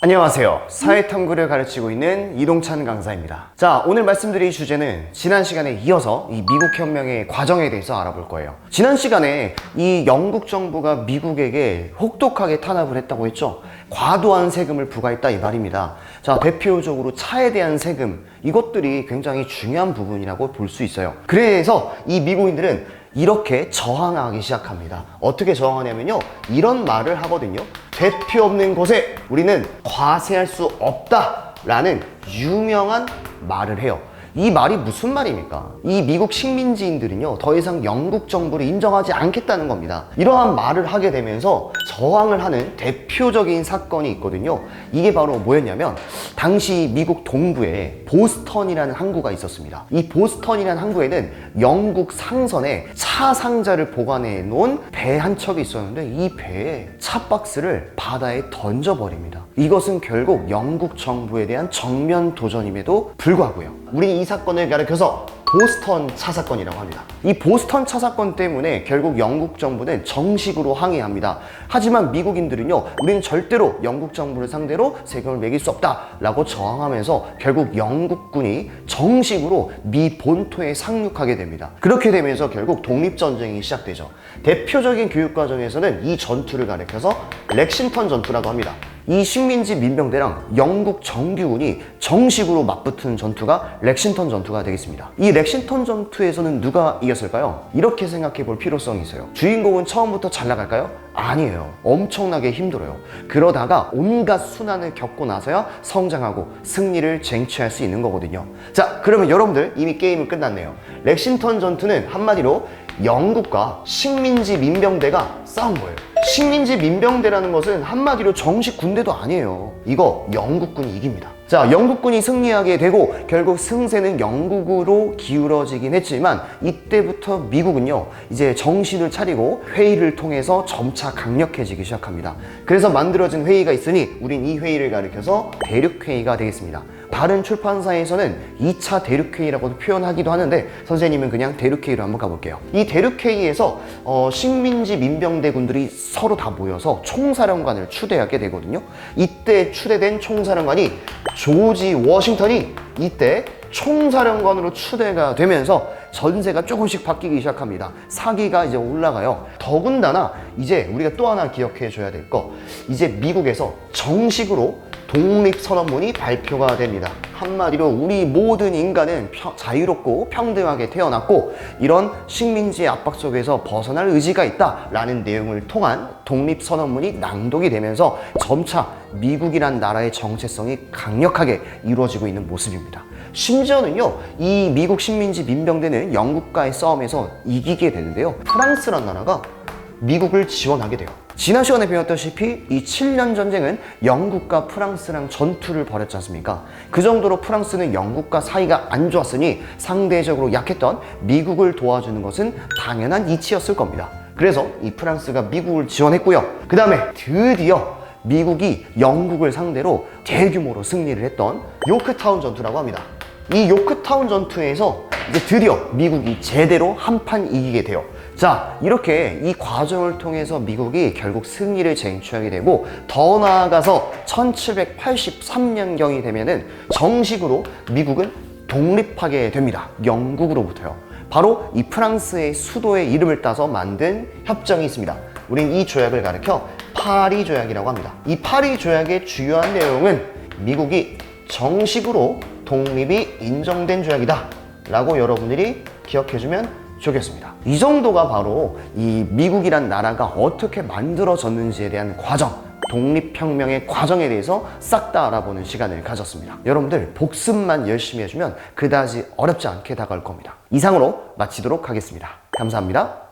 안녕하세요. 사회탐구를 가르치고 있는 이동찬 강사입니다. 자, 오늘 말씀드릴 주제는 지난 시간에 이어서 이 미국 혁명의 과정에 대해서 알아볼 거예요. 지난 시간에 이 영국 정부가 미국에게 혹독하게 탄압을 했다고 했죠. 과도한 세금을 부과했다 이 말입니다. 자, 대표적으로 차에 대한 세금, 이것들이 굉장히 중요한 부분이라고 볼 수 있어요. 그래서 이 미국인들은 이렇게 저항하기 시작합니다. 어떻게 저항하냐면요, 이런 말을 하거든요. 대표 없는 곳에 우리는 과세할 수 없다 라는 유명한 말을 해요. 이 말이 무슨 말입니까? 이 미국 식민지인들은요, 더 이상 영국 정부를 인정하지 않겠다는 겁니다. 이러한 말을 하게 되면서 저항을 하는 대표적인 사건이 있거든요. 이게 바로 뭐였냐면, 당시 미국 동부에 보스턴이라는 항구가 있었습니다. 이 보스턴이라는 항구에는 영국 상선에 차 상자를 보관해 놓은 배 한 척이 있었는데, 이 배에 차 박스를 바다에 던져버립니다. 이것은 결국 영국 정부에 대한 정면 도전임에도 불구하고요. 우리 이 사건을 가리켜서 보스턴 차 사건이라고 합니다. 이 보스턴 차 사건 때문에 결국 영국 정부는 정식으로 항의합니다. 하지만 미국인들은요, 우리는 절대로 영국 정부를 상대로 세금을 매길 수 없다 라고 저항하면서 결국 영국군이 정식으로 미 본토에 상륙하게 됩니다. 그렇게 되면서 결국 독립전쟁이 시작되죠. 대표적인 교육과정에서는 이 전투를 가리켜서 렉싱턴 전투라고 합니다. 이 식민지 민병대랑 영국 정규군이 정식으로 맞붙은 전투가 렉싱턴 전투가 되겠습니다. 이 렉싱턴 전투에서는 누가 이겼을까요? 이렇게 생각해 볼 필요성이 있어요. 주인공은 처음부터 잘 나갈까요? 아니에요. 엄청나게 힘들어요. 그러다가 온갖 순환을 겪고 나서야 성장하고 승리를 쟁취할 수 있는 거거든요. 자, 그러면 여러분들 이미 게임은 끝났네요. 렉싱턴 전투는 한마디로 영국과 식민지 민병대가 싸운 거예요. 식민지 민병대라는 것은 한마디로 정식 군대도 아니에요. 이거 영국군이 이깁니다. 자, 영국군이 승리하게 되고 결국 승세는 영국으로 기울어지긴 했지만, 이때부터 미국은요, 이제 정신을 차리고 회의를 통해서 점차 강력해지기 시작합니다. 그래서 만들어진 회의가 있으니 우린 이 회의를 가리켜서 대륙회의가 되겠습니다. 다른 출판사에서는 2차 대륙회의라고도 표현하기도 하는데, 선생님은 그냥 대륙회의로 한번 가볼게요. 이 대륙회의에서 식민지 민병대군들이 서로 다 모여서 총사령관을 추대하게 되거든요. 이때 추대된 총사령관이 조지 워싱턴이 이때 총사령관으로 추대가 되면서 전세가 조금씩 바뀌기 시작합니다. 사기가 이제 올라가요. 더군다나 이제 우리가 또 하나 기억해 줘야 될 거, 이제 미국에서 정식으로 독립선언문이 발표가 됩니다. 한마디로 우리 모든 인간은 자유롭고 평등하게 태어났고 이런 식민지의 압박 속에서 벗어날 의지가 있다라는 내용을 통한 독립선언문이 낭독이 되면서 점차 미국이란 나라의 정체성이 강력하게 이루어지고 있는 모습입니다. 심지어는요, 이 미국 식민지 민병대는 영국과의 싸움에서 이기게 되는데요, 프랑스란 나라가 미국을 지원하게 돼요. 지난 시간에 배웠다시피 이 7년 전쟁은 영국과 프랑스랑 전투를 벌였지 않습니까? 그 정도로 프랑스는 영국과 사이가 안 좋았으니 상대적으로 약했던 미국을 도와주는 것은 당연한 이치였을 겁니다. 그래서 이 프랑스가 미국을 지원했고요. 그 다음에 드디어 미국이 영국을 상대로 대규모로 승리를 했던 요크타운 전투라고 합니다. 이 요크타운 전투에서 이제 드디어 미국이 제대로 한판 이기게 돼요. 자, 이렇게 이 과정을 통해서 미국이 결국 승리를 쟁취하게 되고, 더 나아가서 1783년경이 되면은 정식으로 미국은 독립하게 됩니다. 영국으로부터요. 바로 이 프랑스의 수도의 이름을 따서 만든 협정이 있습니다. 우린 이 조약을 가리켜 파리 조약이라고 합니다. 이 파리 조약의 주요한 내용은 미국이 정식으로 독립이 인정된 조약이다 라고 여러분들이 기억해주면 좋겠습니다. 이 정도가 바로 이 미국이란 나라가 어떻게 만들어졌는지에 대한 과정, 독립혁명의 과정에 대해서 싹 다 알아보는 시간을 가졌습니다. 여러분들 복습만 열심히 해주면 그다지 어렵지 않게 다가올 겁니다. 이상으로 마치도록 하겠습니다. 감사합니다.